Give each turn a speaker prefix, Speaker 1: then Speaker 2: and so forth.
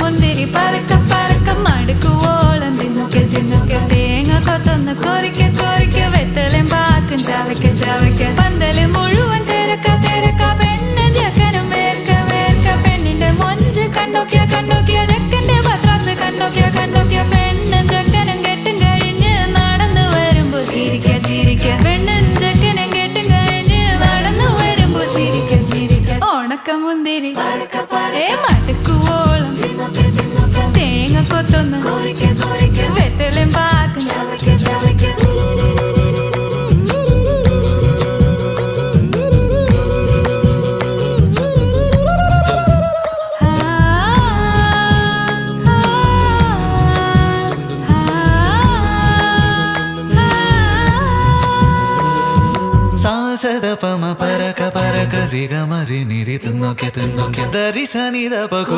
Speaker 1: മുന്തിരി പറക്ക പറക്ക മടുക്കുവോളം തിന്നൊക്കെ തിന്നൊക്കെ തേങ്ങ കൊത്തൊന്ന് കൊറിക്ക കൊറിക്ക വെത്തലും പാക്കും ചവയ്ക്ക ചവയ്ക്ക പന്തല് മുഴുവൻ തിരക്ക തിരക്ക പെണ്ണ് ചെക്കനും വേർക്ക വേർക്ക പെണ്ണിന്റെ മൊഞ്ച് കണ്ടോക്കിയ കണ്ടോക്കിയ ചെക്കന്റെ പത്രാസ് കണ്ടോക്കിയ കണ്ടോക്കിയ പെണ്ണും ചെക്കനും കെട്ടും കഴിഞ്ഞ് നടന്നു വരുമ്പോ ചിരിക്ക ചിരിക്ക പെണ്ണും ചെക്കനും കെട്ടും കഴിഞ്ഞ് നടന്നു വരുമ്പോ ചിരിക്ക ചിരിക്ക ഉണക്കമുന്തിരി മടുക്കുവോളം തേങ്ങ കൊത്തൊന്ന് വെത്തലും പാക്കും
Speaker 2: സാസദ പമ പരക പരക റിഗ മരി നിരി തിന്നൊക്കെ തിന്നൊക്കെ ദരി സനി ദ പകു